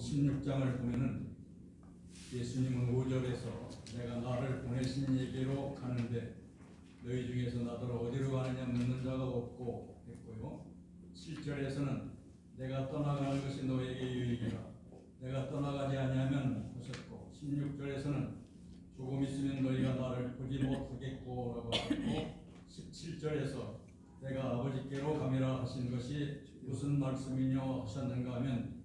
16장을 보면은 예수님은 5절에서 내가 나를 보내신 얘기로 가는데 너희 중에서 나더러 어디로 가느냐 묻는 자가 없고 했고요. 7절에서는 내가 떠나가는 것이 너에게 유익이라 내가 떠나가지 아니하면 하셨고 16절에서는 조금 있으면 너희가 나를 보지 못하겠고 라고 하고 17절에서 내가 아버지께로 가미라 하신 것이 무슨 말씀이뇨 하셨는가 하면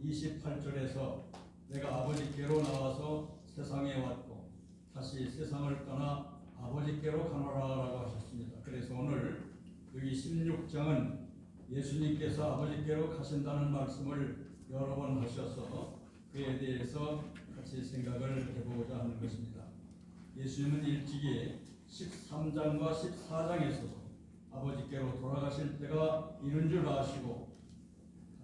28절에서 내가 아버지께로 나와서 세상에 왔고 다시 세상을 떠나 아버지께로 가노라라고 하셨습니다. 그래서 오늘 여기 16장은 예수님께서 아버지께로 가신다는 말씀을 여러 번 하셔서 그에 대해서 같이 생각을 해보고자 하는 것입니다. 예수님은 일찍이 13장과 14장에서도 아버지께로 돌아가실 때가 이른 줄 아시고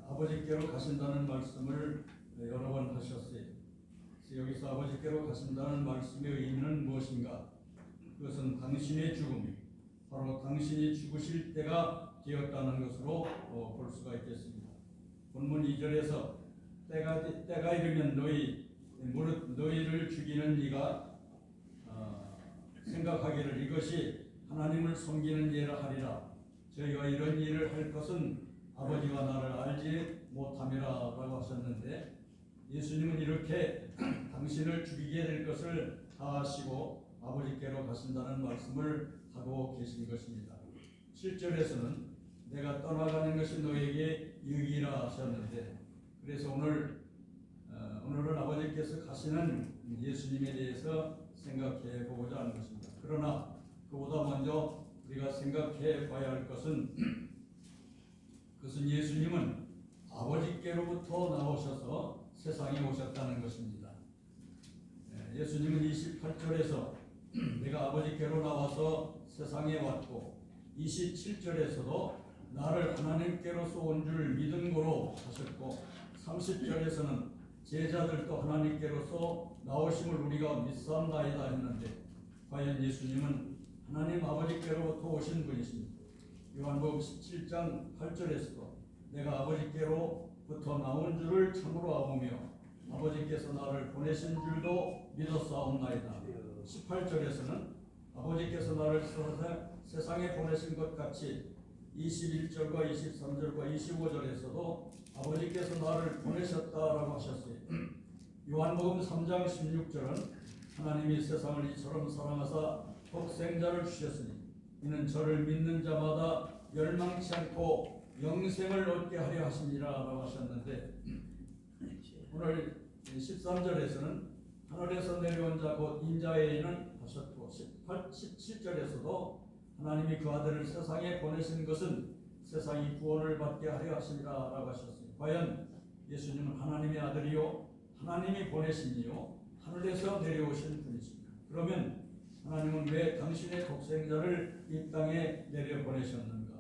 아버지께로 가신다는 말씀을 여러 번 하셨어요. 그래서 여기서 아버지께로 가신다는 말씀의 의미는 무엇인가? 그것은 당신의 죽음이 바로 당신이 죽으실 때가 되었다는 것으로 볼 수가 있겠습니다. 본문 2절에서 때가 이르면 무릇 너희를 죽이는 이가 생각하기를 이것이 하나님을 섬기는 예라 하리라. 저희가 이런 일을 할 것은 아버지가 나를 알지 못함이라 라고 하셨는데 예수님은 이렇게 당신을 죽이게 될 것을 다 아시고 아버지께로 가신다는 말씀을 하고 계신 것입니다. 7절에서는 내가 떠나가는 것이 너에게 유익이라 하셨는데 그래서 오늘은 아버지께서 가시는 예수님에 대해서 생각해 보고자 하는 것입니다. 그러나 그보다 먼저 우리가 생각해 봐야 할 것은 그것은 예수님은 아버지께로부터 나오셔서 세상에 오셨다는 것입니다. 예수님은 28절에서 내가 아버지께로 나와서 세상에 왔고 27절에서도 나를 하나님께로서 온 줄 믿음으로 하셨고 30절에서는 제자들도 하나님께로서 나오심을 우리가 믿사옵나이다 했는데 과연 예수님은 하나님 아버지께로부터 오신 분이십니다. 요한복음 17장 8절에서도 내가 아버지께로부터 나온 줄을 참으로 아오며 아버지께서 나를 보내신 줄도 믿었사옵나이다. 18절에서는 아버지께서 나를 세상에 보내신 것 같이 21절과 23절과 25절에서도 아버지께서 나를 보내셨다라고 하셨어요. 요한복음 3장 16절은 하나님이 세상을 이처럼 사랑하사 독생자를 주셨으니 이는 저를 믿는 자마다 멸망치 않고 영생을 얻게 하려 하심이라 라고 하셨는데 오늘 13절에서는 하늘에서 내려온 자 곧 인자에는 하셨고 17절에서도 하나님이 그 아들을 세상에 보내신 것은 세상이 구원을 받게 하려 하심이라 라고 하셨어요. 과연 예수님은 하나님의 아들이요 하나님이 보내심이요 하늘에서 내려오신 분이십니다. 그러면 하나님은 왜 당신의 독생자를 이 땅에 내려보내셨는가?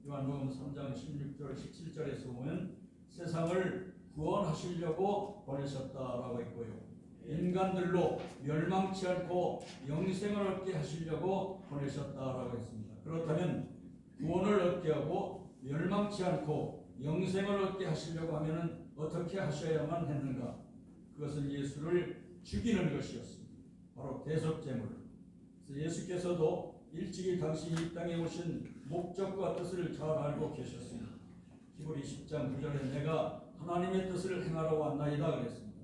요한복음 3장 16절 17절에서 보면 세상을 구원하시려고 보내셨다라고 했고요. 인간들로 멸망치 않고 영생을 얻게 하시려고 보내셨다라고 했습니다. 그렇다면 구원을 얻게 하고 멸망치 않고 영생을 얻게 하시려고 하면 어떻게 하셔야만 했는가? 그것은 예수를 죽이는 것이었습니다. 바로 대속제물. 예수께서도 일찍이 당시 이 땅에 오신 목적과 뜻을 잘 알고 계셨습니다. 히브리 10장 9절에 내가 하나님의 뜻을 행하러 왔나이다 그랬습니다.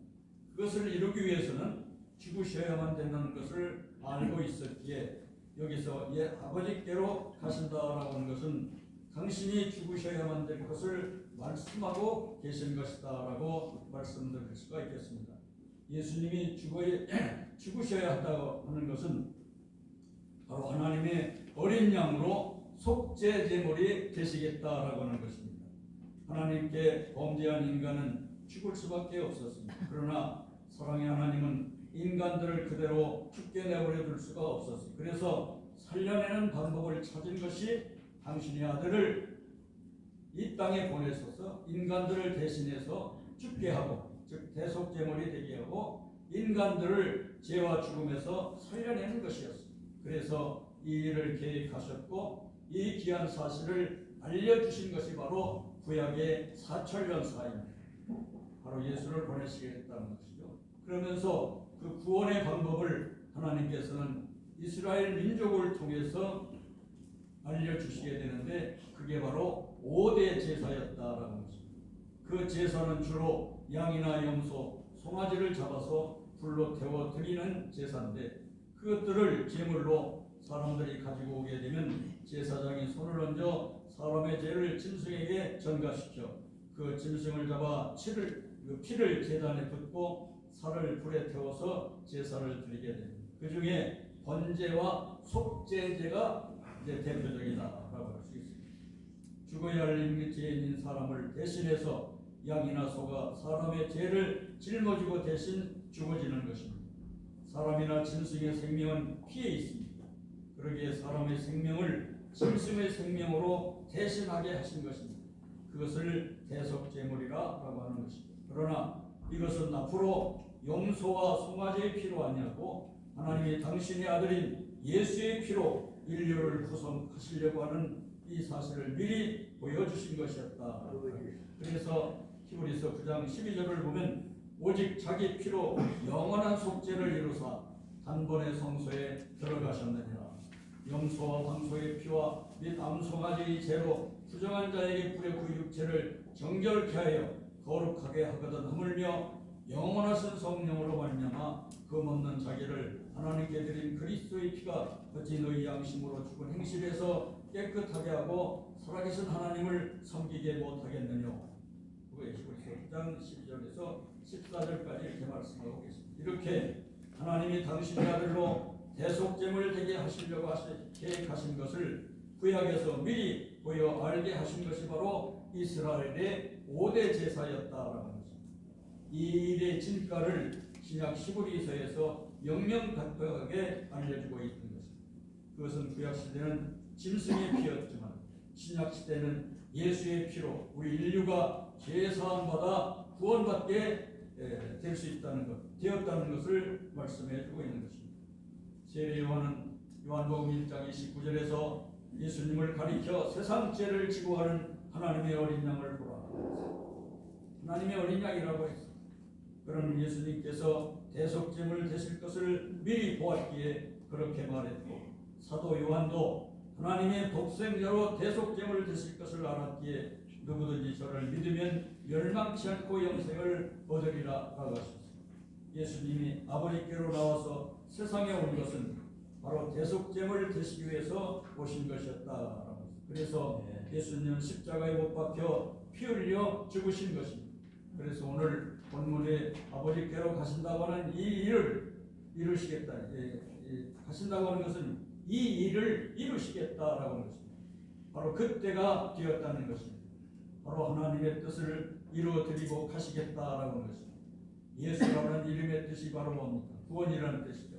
그것을 이루기 위해서는 죽으셔야만 되는 것을 알고 있었기에 여기서 아버지께로 가신다라고 하는 것은 당신이 죽으셔야만 될 것을 말씀하고 계신 것이다라고 말씀드릴 수가 있겠습니다. 예수님이 죽으셔야 한다고 하는 것은 바로 하나님의 어린 양으로 속죄 제물이 되시겠다라고 하는 것입니다. 하나님께 범죄한 인간은 죽을 수밖에 없었습니다. 그러나 사랑의 하나님은 인간들을 그대로 죽게 내버려 둘 수가 없었어요. 그래서 살려내는 방법을 찾은 것이 당신의 아들을 이 땅에 보내셔서 인간들을 대신해서 죽게 하고 즉 대속 제물이 되게 하고 인간들을 죄와 죽음에서 살려내는 것이었습니다. 그래서 이 일을 계획하셨고 이 귀한 사실을 알려주신 것이 바로 구약의 사철연사입니다. 바로 예수를 보내시겠다는 것이죠. 그러면서 그 구원의 방법을 하나님께서는 이스라엘 민족을 통해서 알려주시게 되는데 그게 바로 5대 제사였다라는 것입니다. 그 제사는 주로 양이나 염소, 송아지를 잡아서 불로 태워 드리는 제사인데 그것들을 제물로 사람들이 가지고 오게 되면 제사장이 손을 얹어 사람의 죄를 짐승에게 전가시켜 그 짐승을 잡아 피를 제단에 붓고 살을 불에 태워서 제사를 드리게 됩니다. 그 중에 번제와 속죄제가 이제 대표적이다라고 할 수 있습니다. 죽어야 할 죄인인 사람을 대신해서 양이나 소가 사람의 죄를 짊어지고 대신 죽어지는 것입니다. 사람이나 짐승의 생명은 피해 있습니다. 그러기에 사람의 생명을 짐승의 생명으로 대신하게 하신 것입니다. 그것을 대속제물이라고 하는 것입니다. 그러나 이것은 앞으로 염소와 송아지의 피로 아니하고 하나님이 당신의 아들인 예수의 피로 인류를 구성하시려고 하는 이 사실을 미리 보여주신 것이었다. 그래서 히브리서 9장 12절을 보면 오직 자기 피로 영원한 속죄를 이루사 단번에 성소에 들어가셨느니라. 염소와 황소의 피와 및 암송아지의 죄로 부정한 자에게 뿌려 그 육체를 정결케 하여 거룩하게 하거든 하물며 영원하신 성령으로 말미암아 금 없는 자기를 하나님께 드린 그리스도의 피가 어찌 너희 양심으로 죽은 행실에서 깨끗하게 하고 살아계신 하나님을 섬기게 못하겠느냐. 히브리서 9장 12절에서 14절까지 이렇게 말씀하고 계십니다. 이렇게 하나님이 당신의 아들로 대속제물 되게 하시려고 계획하신 것을 구약에서 미리 보여 알게 하신 것이 바로 이스라엘의 5대 제사였다라는 것입니다. 이 일의 진가를 신약 히브리서에서 명명백백하게 알려주고 있는 것입니다. 그것은 구약 시대는 짐승의 피였지만 신약 시대는 예수의 피로 우리 인류가 죄 사함 받아 구원받게 될 수 있다는 것, 되었다는 것을 말씀해주고 있는 것입니다. 세례 요한은 요한복음 1장 29절에서 예수님을 가리켜 세상 죄를 지고 가는 하나님의 어린 양을 보라. 하나님의 어린 양이라고 했습니다. 그런 예수님께서 대속제물 되실 것을 미리 보았기에 그렇게 말했고 사도 요한도 하나님의 독생자로 대속제물 되실 것을 알았기에 누구든지 저를 믿으면 멸망치 않고 영생을 얻으리라고 하셨습니다. 예수님이 아버지께로 나와서 세상에 온 것은 바로 대속제물 되시기 위해서 오신 것이었다. 그래서 예수님은 십자가에 못 박혀 피 흘려 죽으신 것입니다. 그래서 오늘 본문에 아버지께로 가신다고 하는 이 일을 이루시겠다. 가신다고 하는 것은 이 일을 이루시겠다라고 하는 것입니다. 바로 그때가 되었다는 것입니다. 바로 하나님의 뜻을 이루어드리고 가시겠다라고 하는 것입니다. 예수라는 이름의 뜻이 바로 뭡니까? 구원이라는 뜻이죠.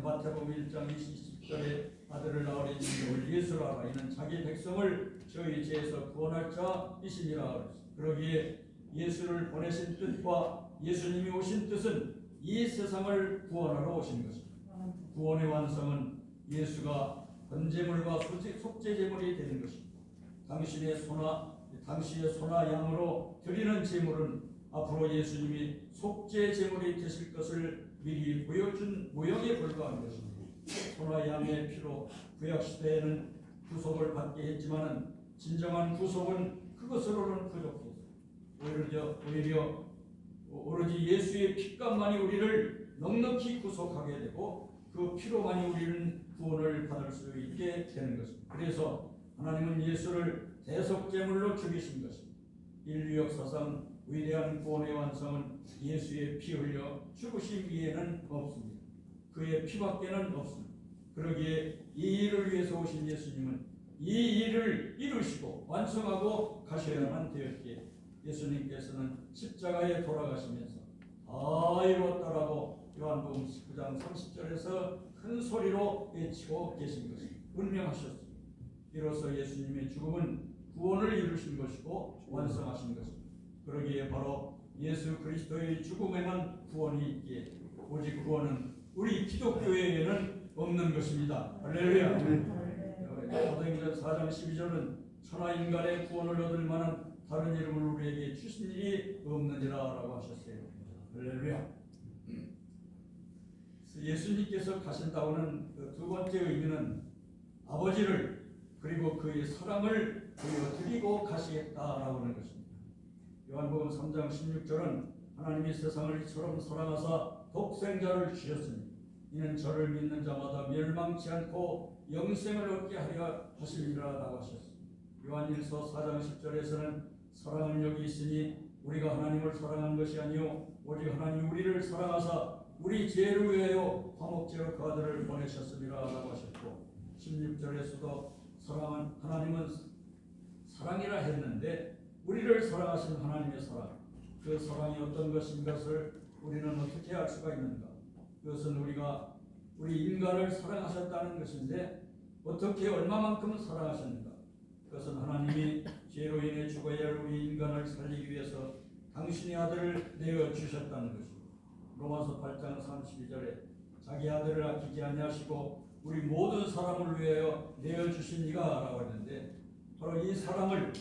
마태복음 1장 20절에 아들을 낳으리니 이름을 예수라 하라. 이는 자기 백성을 저희 죄에서 구원할 자이시니라. 그러기에 예수를 보내신 뜻과 예수님이 오신 뜻은 이 세상을 구원하러 오신 것입니다. 구원의 완성은 예수가 번제물과 속죄제물이 되는 것입니다. 당신의 소나 양으로 드리는 제물은 앞으로 예수님이 속죄제물이 되실 것을 미리 보여준 모형에 불과한 것입니다. 소나 양의 피로 구약시대에는 구속을 받게 했지만 진정한 구속은 그것으로는 부족했습니다. 오로지 예수의 피값만이 우리를 넉넉히 구속하게 되고 그 피로만이 우리는 구원을 받을 수 있게 되는 것입니다. 그래서 하나님은 예수를 대속제물로 죽이신 것입니다. 인류 역사상 위대한 구원의 완성은 예수의 피 흘려 죽으신 이에는 없습니다. 그의 피밖에는 없습니다. 그러기에 이 일을 위해서 오신 예수님은 이 일을 이루시고 완성하고 가셔야만 되었기에 예수님께서는 십자가에 돌아가시면서 다 이루었다라고 요한복음 19장 30절에서 큰 소리로 외치고 계신 것입니다. 분명하셨습니다. 이로써 예수님의 죽음은 구원을 이루신 것이고 완성하신 것입니다. 그러기에 바로 예수 그리스도의 죽음에만 구원이 있기에 오직 구원은 우리 기독교회에는 없는 것입니다. 할렐루야. 사도행전 4장 12절은 천하 인간의 구원을 얻을 만한 다른 이름을 우리에게 주신 일이 없느니라 라고 하셨어요. 할렐루야. 예수님께서 가신다고는 그 두 번째 의미는 아버지를 그리고 그의 사랑을 보여드리고 가시겠다라고 하는 것입니다. 요한복음 3장 16절은 하나님이 세상을 이처럼 사랑하사 독생자를 주셨으니 이는 저를 믿는 자마다 멸망치 않고 영생을 얻게 하려 하심이라라고 하셨습니다. 요한일서 4장 10절에서는 사랑은 여기 있으니 우리가 하나님을 사랑한 것이 아니요 오직 하나님이 우리를 사랑하사 우리 죄를 위하여 화목제로 그 아들을 보내셨음이라라고 하셨고 16절에서도 하나님은 사랑이라 했는데 우리를 사랑하신 하나님의 사랑, 그 사랑이 어떤 것인 것을 우리는 어떻게 알 수가 있는가? 그것은 우리가 우리 인간을 사랑하셨다는 것인데 어떻게 얼마만큼 사랑하셨는가? 그것은 하나님이 죄로 인해 죽어야 할 우리 인간을 살리기 위해서 당신의 아들을 내어주셨다는 것입니다. 로마서 8장 32절에 자기 아들을 아끼지 아니하시고 우리 모든 사람을 위하여 내어주신 이가 라고 했는데 바로 이 사랑을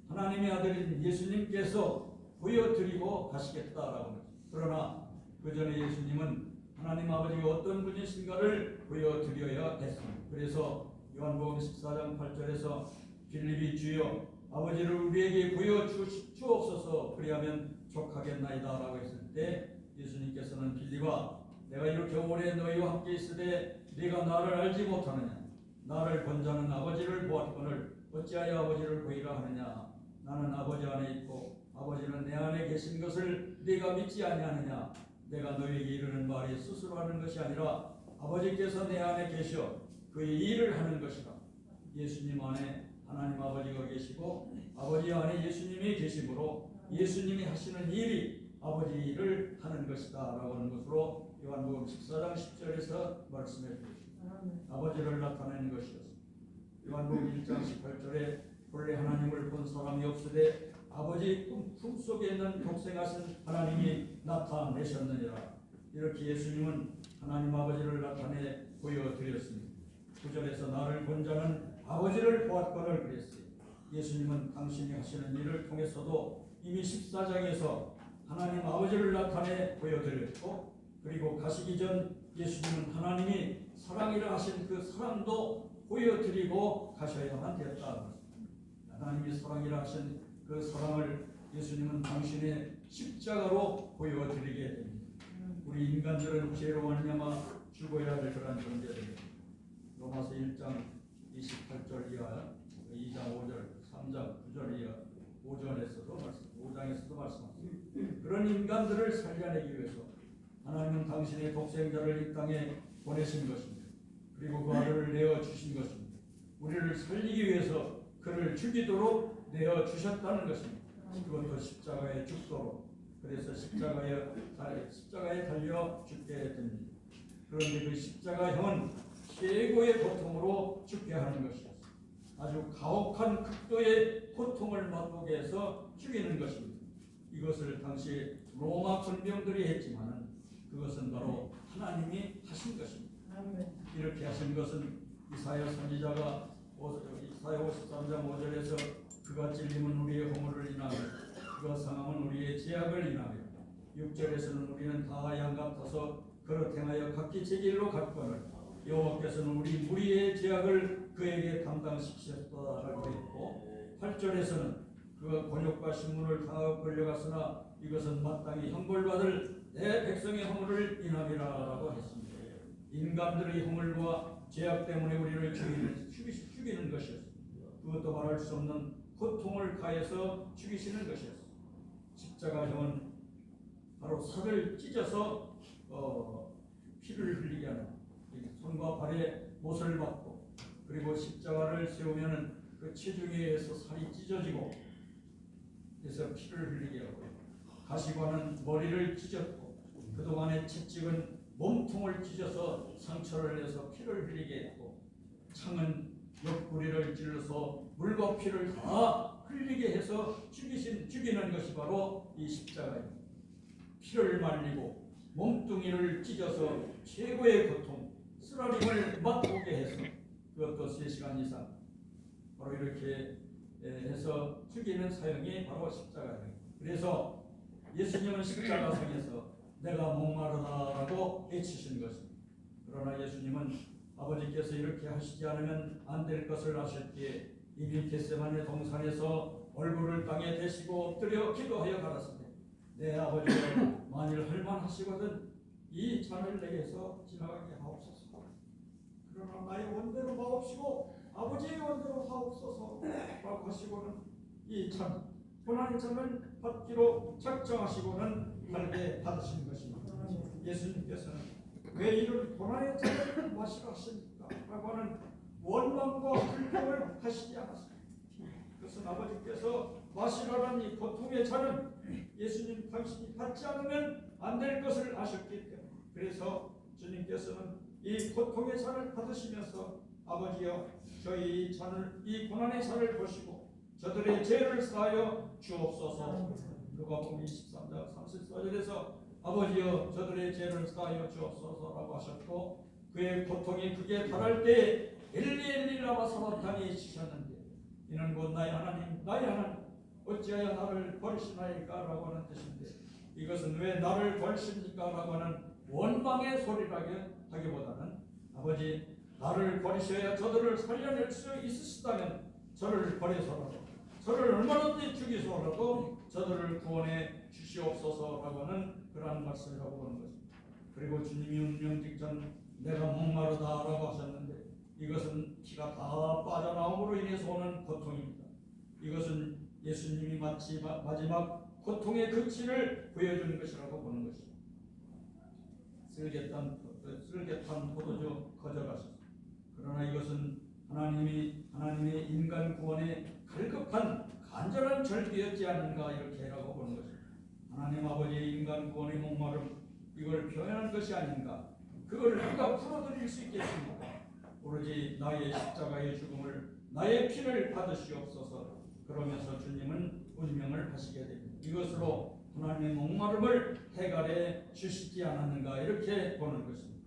하나님의 아들인 예수님께서 보여드리고 가시겠다라고 합니다. 그러나 그 전에 예수님은 하나님 아버지가 어떤 분이신가를 보여드려야 했습니다. 그래서 요한복음 14장 8절에서 빌립이 주여 아버지를 우리에게 보여주옵소서 그리하면 족하겠나이다 라고 했을 때 예수님께서는 빌립아 내가 이렇게 오래 너희와 함께 있으되 네가 나를 알지 못하느냐 나를 본 자는 아버지를 보았거늘 어찌하여 아버지를 보이라 하느냐 나는 아버지 안에 있고 아버지는 내 안에 계신 것을 네가 믿지 아니하느냐 내가 너희에게 이르는 말이 스스로 하는 것이 아니라 아버지께서 내 안에 계셔 그의 일을 하는 것이라. 예수님 안에 하나님 아버지가 계시고 아버지 안에 예수님이 계시므로 예수님이 하시는 일이 아버지 일을 하는 것이다 라고 하는 것으로 요한복음 14장 10절에서 말씀해 주셨습니다. 아버지를 나타내는 것이었습니다. 요한복음 1장 18절에 본래 하나님을 본 사람이 없으되 아버지 품속에 있는 독생하신 하나님이 나타내셨느니라. 이렇게 예수님은 하나님 아버지를 나타내 보여드렸습니다. 9절에서 나를 본 자는 아버지를 보았거늘 그랬어요. 예수님은 당신이 하시는 일을 통해서도 이미 14장에서 하나님 아버지를 나타내 보여드렸고 그리고 가시기 전 예수님은 하나님이 사랑이라 하신 그 사랑도 보여드리고 가셔야만 되었다. 하나님이 사랑이라 하신 그 사랑을 예수님은 당신의 십자가로 보여드리게 됩니다. 우리 인간들은 죄로 말미암아 죽어야 될 그런 존재들입니다. 로마서 1장 28절 이하 2장 5절 3장 9절 이하 5장에서도 말씀하십니다. 그런 인간들을 살려내기 위해서 하나님은 당신의 독생자를 이 땅에 보내신 것입니다. 그리고 그 아들을 내어주신 것입니다. 우리를 살리기 위해서 그를 죽이도록 내어주셨다는 것입니다. 그것도 십자가에 죽도록. 그래서 십자가에 달려 죽게 됩니다. 그런데 그 십자가형은 최고의 고통으로 죽게 하는 것이었습니다. 아주 가혹한 극도의 고통을 맛보게 해서 죽이는 것입니다. 이것을 당시 로마 군병들이 했지만 그것은 바로 하나님이 하신 것입니다. 이렇게 하신 것은 이사야 선지자가 이사야 53장 5절에서 그가 찔림은 우리의 허물을 인하며 그가 상함은 우리의 죄악을 인하며 6절에서는 우리는 다 양 같아서 그릇 행하여 각기 제 길로 갔거늘 여호와께서는 우리 무리의 죄악을 그에게 담당시키셨다라고 했고 8절에서는 그가 곤욕과 신문을 당하고 끌려갔으나 이것은 마땅히 형벌받을 내 백성의 허물을 인함이라라고 했습니다. 인간들의 허물과 죄악 때문에 우리를 죽이는 것이었습니다. 그것도 말할 수 없는 고통을 가해서 죽이시는 것이었습니다. 십자가형은 바로 살을 찢어서 피를 흘리게 하는 손과 발에 못을 박고 그리고 십자가를 세우면은 그 체중에 의해서 살이 찢어지고 그래서 피를 흘리게 하고 가시관은 머리를 찢었고 그동안의 채찍은 몸통을 찢어서 상처를 내서 피를 흘리게 했고 창은 옆구리를 찔러서 물과 피를 다 흘리게 해서 죽이는 것이 바로 이 십자가입니다. 피를 말리고 몸뚱이를 찢어서 최고의 고통 쓰라림을 맛보게 해서 그것도 3시간 이상 바로 이렇게 해서 죽이는 사형이 바로 십자가예요. 그래서 예수님은 십자가상에서 내가 목마르다라고 외치신 것입니다. 그러나 예수님은 아버지께서 이렇게 하시지 않으면 안 될 것을 아셨기에 이미 겟세마네 동산에서 얼굴을 땅에 대시고 엎드려 기도하여 가라사대 내 아버지여 만일 할만하시거든 이 잔을 내게서 지나가게 하옵소서. 그러나 나의 원대로 마옵시고 아버지의 원대로 하옵소서 라고 하시고는 이 잔 고난의 잔을 받기로 작정하시고는 달게 받으신 것입니다. 예수님께서는 왜 이런 고난의 잔을 마시라 하십니까? 라고 하는 원망과 불평을 하시지 않았습니다. 그것은 아버지께서 마시라는 이 고통의 잔은 예수님 당신이 받지 않으면 안 될 것을 아셨기 때문에 그래서 주님께서는 이 고통의 잔을 받으시면서 아버지여 저희 이 잔을 이 고난의 잔을 보시고 저들의 죄를 사하여 주옵소서. 누가복음 23장 34절에서 아버지여 저들의 죄를 사하여 주옵소서라고 하셨고 그의 고통이 극에 달할 때 엘리 엘리 라마 사박탄이 치셨는데 이는 곧 나의 하나님 나의 하나님 어찌하여 나를 버리시나이까 라고 하는 뜻인데 이것은 왜 나를 버리십니까 라고 하는 원망의 소리라기보다는 아버지 나를 버리셔야 저들을 살려낼 수 있으시다면 저를 버려서라도 저를 얼마든지 죽이소라도 저들을 구원해 주시옵소서라고 하는 그러한 말씀이라고 보는 것입니다. 그리고 주님이 운명 직전 내가 목마르다라고 하셨는데 이것은 피가 다 빠져나옴으로 인해서 오는 고통입니다. 이것은 예수님이 마치 마지막 고통의 끝을 보여주는 것이라고 보는 것입니다. 쓸개탄 포도주 거절하셨습니다. 그러나 이것은 하나님의 인간 구원에 갈급한 간절한 절기였지 않은가 이렇게라고 보는 것입니다. 하나님 아버지의 인간 구원의 목마름 이걸 표현한 것이 아닌가. 그걸 누가 풀어드릴 수 있겠습니까? 오로지 나의 십자가의 죽음을 나의 피를 받으시옵소서. 그러면서 주님은 운명을 하시게 됩니다. 이것으로 하나님의 목마름을 해결해 주시지 않았는가 이렇게 보는 것입니다.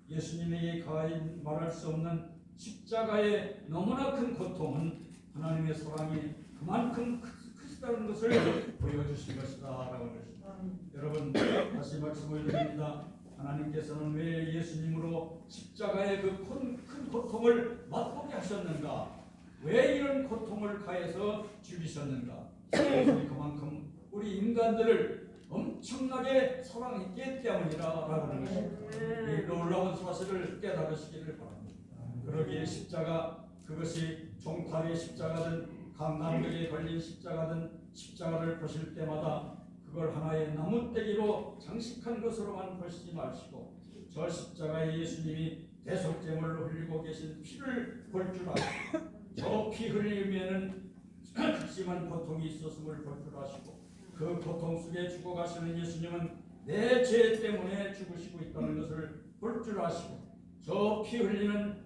예수님에게 가히 말할 수 없는 십자가의 너무나 큰 고통은 하나님의 사랑이 그만큼 크시다는 것을 보여주신 것이다 라고 하는 것입니다. 여러분 다시 말씀을 드립니다. 하나님께서는 왜 예수님으로 십자가의 그 큰 고통을 맛보게 하셨는가? 왜 이런 고통을 가해서 죽이셨는가? 그만큼 우리 인간들을 엄청나게 사랑했기 때문이라고 하는 것입니다. 이 놀라운 사실을 깨달으시기를 바랍니다. 그러기에 십자가 그것이 종탈의 십자가든 강간벽에 걸린 십자가든 십자가를 보실 때마다 그걸 하나의 나무떼기로 장식한 것으로만 보시지 마시고 저 십자가에 예수님이 대속제물로 흘리고 계신 피를 볼 줄 아시고 저 피 흘리면은 극심한 고통이 있었음을 볼 줄 아시고 그 고통 속에 죽어가시는 예수님은 내 죄 때문에 죽으시고 있다는 것을 볼 줄 아시고 저 피 흘리는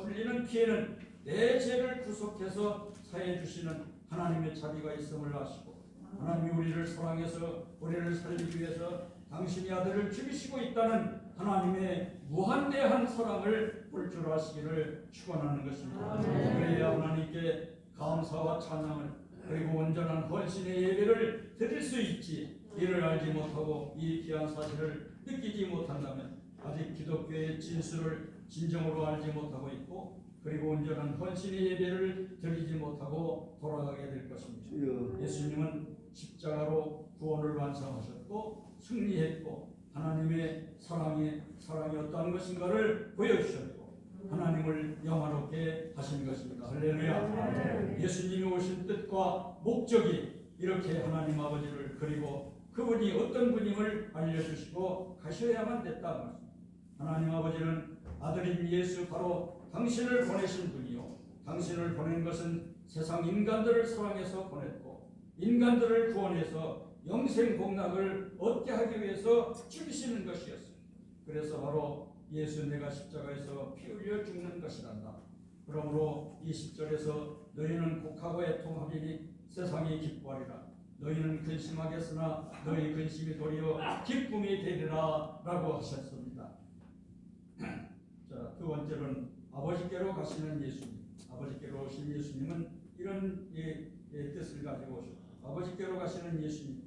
흘리는 피에는 내 죄를 구속해서 사해 주시는 하나님의 자비가 있음을 아시고 하나님이 우리를 사랑해서 우리를 살리기 위해서 당신의 아들을 죽이시고 있다는 하나님의 무한대한 사랑을 볼 줄 아시기를 축원하는 것입니다. 그래야 하나님께 감사와 찬양을 그리고 온전한 헌신의 예배를 드릴 수 있지. 이를 알지 못하고 이 귀한 사실을 느끼지 못한다면 아직 기독교의 진수를 진정으로 알지 못하고 있고 그리고 온전한 헌신의 예배를 드리지 못하고 돌아가게 될 것입니다. 예수님은 십자가로 구원을 완성하셨고 승리했고 하나님의 사랑이 어떠한 것인가를 보여주셨고 하나님을 영화롭게 하신 것입니다. 할렐루야. 예수님이 오신 뜻과 목적이 이렇게 하나님 아버지를 그리고 그분이 어떤 분임을 알려주시고 가셔야만 됐다는 것입니다. 하나님 아버지는 아들인 예수 바로 당신을 보내신 분이요 당신을 보낸 것은 세상 인간들을 사랑해서 보냈고 인간들을 구원해서 영생 복락을 얻게 하기 위해서 죽이시는 것이었어요. 그래서 바로 예수 내가 십자가에서 피 흘려 죽는 것이란다. 그러므로 이 10절에서 너희는 곡하고 애통하리니 세상이 기뻐하리라. 너희는 근심하겠으나 너희 근심이 도리어 기쁨이 되리라 라고 하셨습니다. 자, 두 번째는 아버지께로 가시는 예수님. 아버지께로 예수님은 이런 뜻을 가지고 오셨고, 아버지께로 가시는 예수님.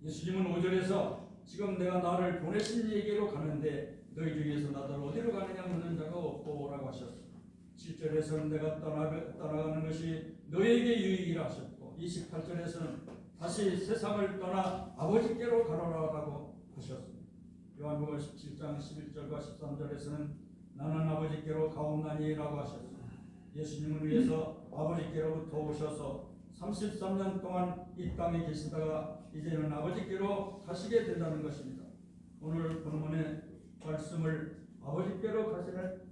예수님은 5절에서 지금 내가 나를 보내신 얘기로 가는데 너희 중에서 나를 어디로 가느냐 묻는 자가 없고 라고 하셨습니다. 7절에서는 내가 떠나가는 것이 너에게 유익이라 하셨고, 28절에서는 다시 세상을 떠나 아버지께로 가노라라고 하셨습니다. 요한복음 17장 11절과 13절에서는 나는 아버지께로 가옵나니라고 하셨습니다. 예수님을 위해서 아버지께로부터 오셔서 33년 동안 이 땅에 계시다가 이제는 아버지께로 가시게 된다는 것입니다. 오늘 본문의 말씀을 아버지께로 가시는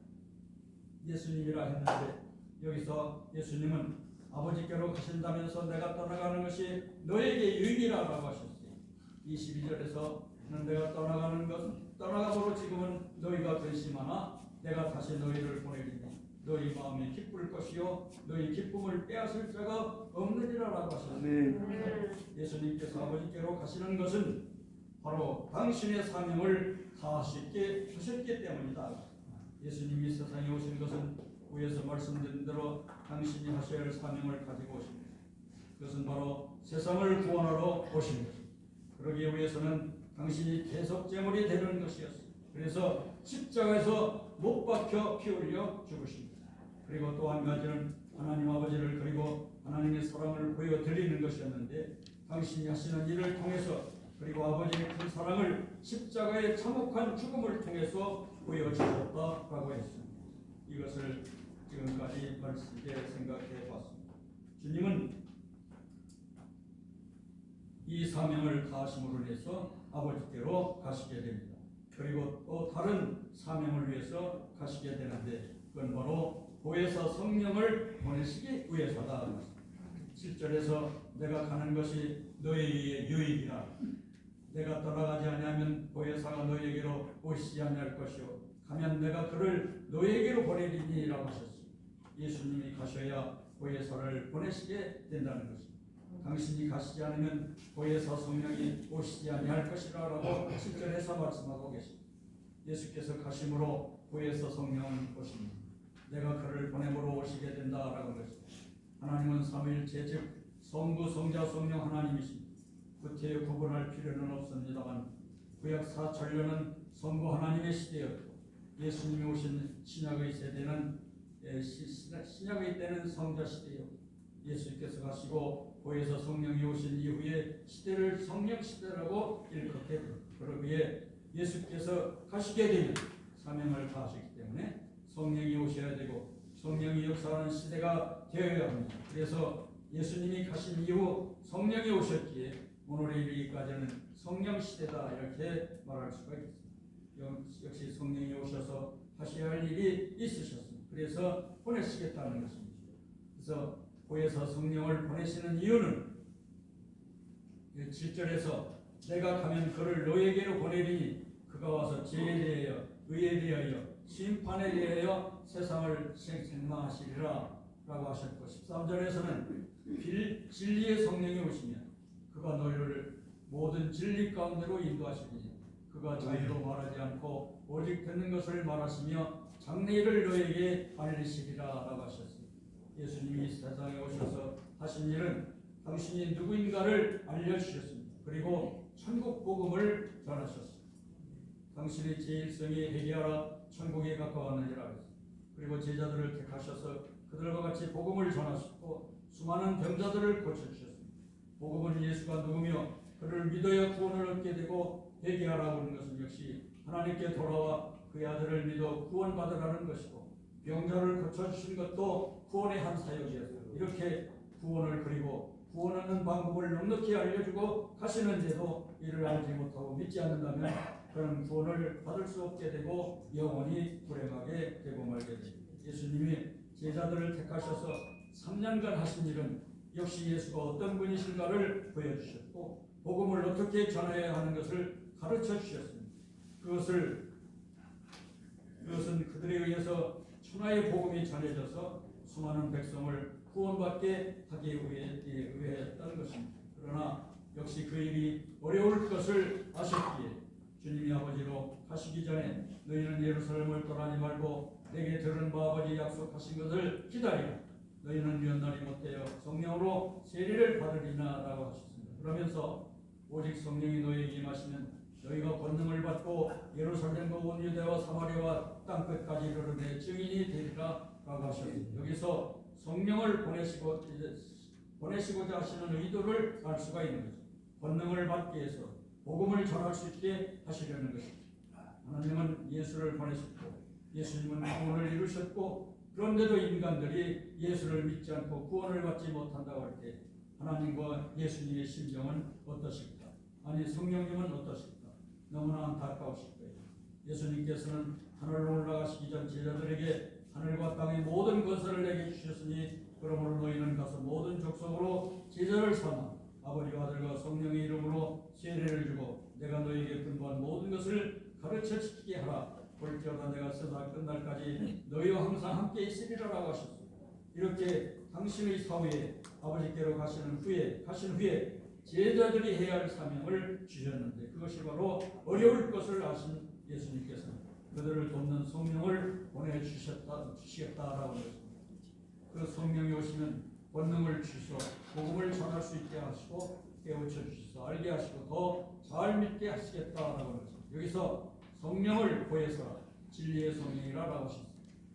예수님이라 했는데, 여기서 예수님은 아버지께로 가신다면서 내가 떠나가는 것이 너에게 유익이라고 하셨어요. 22절에서는 내가 떠나가므로 지금은 너희가 근심하나 내가 다시 너희를 보내리니 너희 마음이 기쁠 것이요 너희 기쁨을 빼앗을 자가 없느니라라고 하셨습니다. 예수님께서 아버지께로 가시는 것은 바로 당신의 사명을 다하셨기 때문이다. 예수님이 세상에 오신 것은 위에서 말씀드린 대로 당신이 하셔야 할 사명을 가지고 오십니다. 그것은 바로 세상을 구원하러 오신 것입니다. 그러기 위해서는 당신이 계속 제물이 되는 것이었습니다. 그래서 십자가에서 못 박혀 피 흘려 죽으십니다. 그리고 또 한 가지는 하나님 아버지를 그리고 하나님의 사랑을 보여드리는 것이었는데, 당신이 하시는 일을 통해서 그리고 아버지의 큰 사랑을 십자가의 참혹한 죽음을 통해서 보여주셨다라고 했습니다. 이것을 지금까지 말씀에 생각해 봤습니다. 주님은 이 사명을 다하심으로 인해서 아버지께로 가시게 됩니다. 그리고 또 다른 사명을 위해서 가시게 되는데, 그건 바로 보혜사 성령을 보내시기 위해서다. 7절에서 내가 가는 것이 너희의 유익이라. 내가 떠나가지 아니하면 보혜사가 너희에게로 오시지 아니할 것이요 가면 내가 그를 너희에게로 보내리니라고 하셨습니다. 예수님이 가셔야 보혜사를 보내시게 된다는 것입니다. 당신이 가시지 않으면 보혜사 성령이 오시지 아니할 것이라고 7절에서 말씀하고 계십니다. 예수께서 가심으로 보혜사 성령은 오십니다. 내가 그를 보냄으로 오시게 된다라고 것입니다. 하나님은 삼위일체 즉 성부, 성자, 성령 하나님이십니다. 구태여 구분할 필요는 없습니다만 구약 4천년은 성부 하나님의 시대였고, 예수님이 오신 신약의 세대는 신약의 때는 성자 시대였고, 예수께서 가시고 보혜사 성령이 오신 이후에 시대를 성령 시대라고 일컫게 됩니다. 그러기에 예수께서 가시게 되면 사명을 다하시기 때문에 성령이 오셔야 되고 성령이 역사하는 시대가 되어야 합니다. 그래서 예수님이 가신 이후 성령이 오셨기에 오늘에 이르기까지는 성령 시대다 이렇게 말할 수가 있습니다. 역시 성령이 오셔서 하셔야 할 일이 있으셨습니다. 그래서 보내시겠다는 것입니다. 그래서 보혜사 성령을 보내시는 이유는 7절에서 내가 가면 그를 너에게로 보내리니 그가 와서 죄에 대하여 의에 대하여 심판에 대하여 세상을 생망하시리라 라고 하셨고, 13절에서는 진리의 성령이 오시면 그가 너희를 모든 진리 가운데로 인도하시리니 그가 자기로 말하지 않고 오직 듣는 것을 말하시며 장래일을 너에게 알리시리라 라고 하셨습니다. 예수님이 세상에 오셔서 하신 일은 당신이 누구인가를 알려주셨습니다. 그리고 천국 복음을 전하셨습니다. 당신의 제일성이 회개하라 천국에 가까웠느니라 했습니다. 그리고 제자들을 택하셔서 그들과 같이 복음을 전하셨고 수많은 병자들을 고쳐주셨습니다. 복음은 예수가 누구며 그를 믿어야 구원을 얻게 되고 회개하라고 하는 것은 역시 하나님께 돌아와 그의 아들을 믿어 구원받으라는 것이고, 병자를 고쳐주신 것도 구원의 한 사역이었어요. 이렇게 구원을 그리고 구원하는 방법을 넉넉히 알려주고 가시는데도 이를 알지 못하고 믿지 않는다면 그런 구원을 받을 수 없게 되고 영원히 불행하게 되고 말게 됩니다. 예수님이 제자들을 택하셔서 3년간 하신 일은 역시 예수가 어떤 분이신가를 보여주셨고 복음을 어떻게 전해야 하는 것을 가르쳐 주셨습니다. 그것은 그들에 의해서 천하의 복음이 전해져서 수많은 백성을 구원받게 하기 위해였던 것입니다. 그러나 역시 그 일이 어려울 것을 아셨기에 주님이 아버지로 가시기 전에 너희는 예루살렘을 떠나지 말고 내게 들은 바 아버지 약속하신 것을 기다리라. 너희는 몇 날이 못되어 성령으로 세례를 받으리나 라고 하셨습니다. 그러면서 오직 성령이 너희에게 임하시면 너희가 권능을 받고 예루살렘과 온 유대와 사마리아와 땅끝까지 이르러 내 증인이 되리라 라고 하셨습니다. 여기서 성령을 보내시고자 하시는 의도를 알 수가 있는 거죠. 권능을 받기 위해서 복음을 전할 수 있게 하시려는 것입니다. 하나님은 예수를 보내셨고 예수님은 구원을 이루셨고, 그런데도 인간들이 예수를 믿지 않고 구원을 받지 못한다고 할 때 하나님과 예수님의 심정은 어떠실까? 아니 성령님은 어떠실까? 너무나 안타까우실 거예요. 예수님께서는 하늘로 올라가시기 전 제자들에게 하늘과 땅의 모든 것을 내게 주셨으니 그러므로 너희는 가서 모든 족속으로 제자를 삼아 아버지와 아들과 성령의 이름으로 세례를 주고 내가 너희에게 분부한 모든 것을 가르쳐 지키게 하라. 볼지어다 내가 세상 끝날까지 너희와 항상 함께 있으리라라고 하셨습니다. 이렇게 당신의 사후에 아버지께로 가신 후에 제자들이 해야 할 사명을 주셨는데 그것이 바로 어려울 것을 아신 예수님께서 그들을 돕는 성령을 보내주시겠다라고 했습니다. 그 성령이 오시면 권능을 주셔 복음을 전할 수 있게 하시고 깨우쳐 주셔서 알게 하시고 더 잘 믿게 하시겠다라고 했습니다. 여기서 성령을 보여서 진리의 성령이라고 하셨습니다.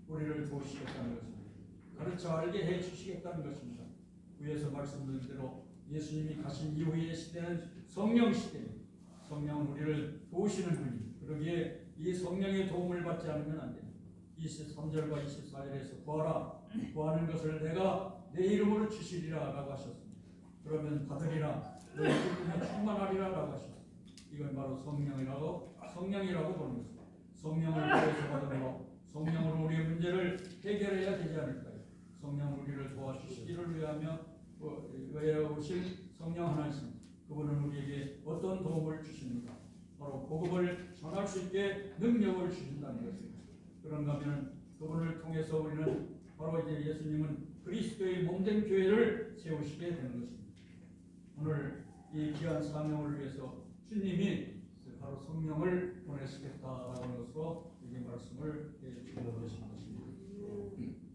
우리를 도우시겠다는 것입니다. 가르쳐 알게 해 주시겠다는 것입니다. 위에서 말씀드린 대로 예수님이 가신 이후의 시대는 성령 시대입니다. 성령은 우리를 도우시는 분입니다. 그러기에 이 성령의 도움을 받지 않으면 안 됩니다. 23절과 24절에서 구하라. 구하는 것을 내가 내 이름으로 주시리라 라고 하셨습니다. 그러면 받으리라. 너희 기쁨이 충만하리라 라고 하셨습니다. 이건 바로 성령이라고 보는 것입니다. 성령을 통해서 받으므로 성령으로 우리의 문제를 해결해야 되지 않을까요? 성령 우리를 도와주시기를 위해 오신 성령 하나님, 그분은 우리에게 어떤 도움을 주십니까? 바로 복음을 전할 수 있게 능력을 주신다는 것입니다. 그런가 하면 그분을 통해서 우리는 바로 이제 예수님은 그리스도의 몸된 교회를 세우시게 되는 것입니다. 오늘 이 귀한 사명을 위해서 주님이 바로 성령을 보내시겠다라고 하는 것으로 이 말씀을 해주고 계신 것입니다.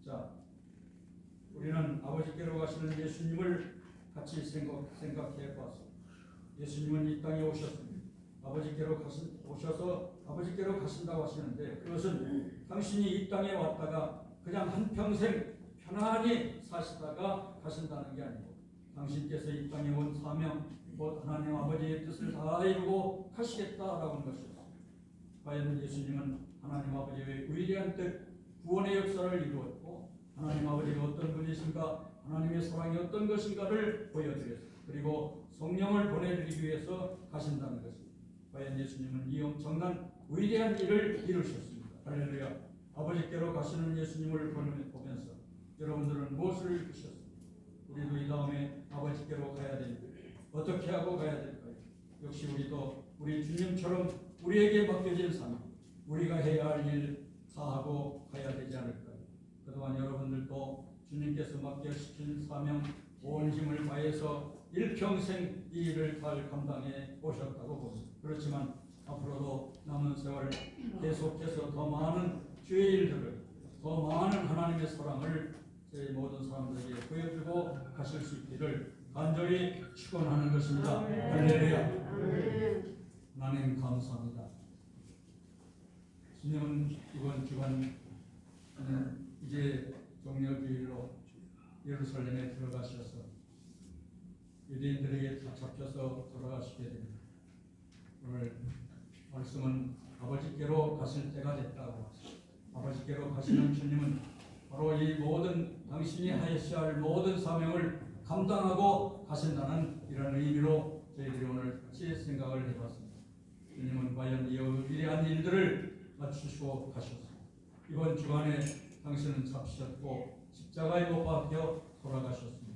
자, 우리는 아버지께로 가시는 예수님을 같이 생각해 보았습니다. 예수님은 이 땅에 오셨습니다. 오셔서 아버지께로 가신다고 하시는데 그것은 당신이 이 땅에 왔다가 그냥 한평생 편안히 사시다가 가신다는 게 아니고 당신께서 이 땅에 온 사명, 곧 하나님 아버지의 뜻을 다 이루고 가시겠다라고 하는 것입니다. 과연 예수님은 하나님 아버지의 위대한 뜻, 구원의 역사를 이루었고 하나님 아버지가 어떤 분이신가, 하나님의 사랑이 어떤 것인가를 보여드렸습니다. 그리고 성령을 보내드리기 위해서 가신다는 것입니다. 과연 예수님은 이 엄청난 위대한 일을 이루셨습니다. 할렐루야. 아버지께로 가시는 예수님을 보면서 여러분들은 무엇을 느끼셨습니까? 우리도 이 다음에 아버지께로 가야 됩니다. 어떻게 하고 가야 될까요? 역시 우리도 우리 주님처럼 우리에게 맡겨진 삶, 우리가 해야 할 일 다 하고 가야 되지 않을까요? 그동안 여러분들도 주님께서 맡겨주신 사명, 온 힘을 다해서 일평생 이 일을 잘 감당해 오셨다고 봅니다. 그렇지만 앞으로도 남은 세월 계속해서 더 많은 주의 일들을, 더 많은 하나님의 사랑을 저희 모든 사람들에게 보여주고 가실 수 있기를 간절히 축원하는 것입니다. 할렐루야. 하나님 감사합니다. 주님은 이번 주간 이제 종려주일로 예루살렘에 들어가셔서 유대인들에게 다 잡혀서 돌아가시게 됩니다. 오늘 말씀은 아버지께로 가실 때가 됐다고. 아버지께로 가시는 주님은 바로 이 모든 당신이 하셔야 할 모든 사명을 감당하고 가신다는 이런 의미로 저희들이 오늘 같이 생각을 해봤습니다. 주님은 과연 이 위대한 일들을 맞추시고 가셨습니다. 이번 주간에 당신은 잡히셨고 십자가에 못 박혀 돌아가셨습니다.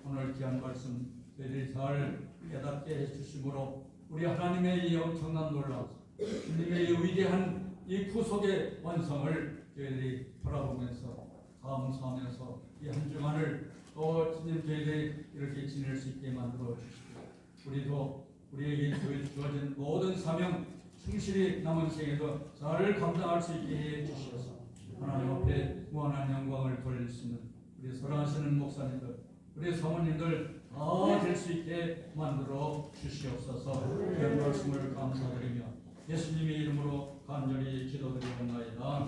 오늘 귀한 말씀 저희들이 잘 깨닫게 해주심으로 우리 하나님의 이 엄청난 놀라움, 주님의 이 위대한 이 구속의 완성을 저희들이 바라보면서 감사하면서 이 한 주간을 또 주님 저희들이 이렇게 지낼 수 있게 만들어 주시고 우리도 우리에게 주어진 모든 사명 충실히 남은 생에도 잘 감당할 수 있게 해 주시옵소서. 하나님 앞에 무한한 영광을 돌릴 수 있는 우리 소라하시는 목사님들, 우리 사모님들 다 될 수 있게 만들어 주시옵소서. 귀한 말씀을 감사드리며 예수님의 이름으로 간절히 기도드리옵나이다.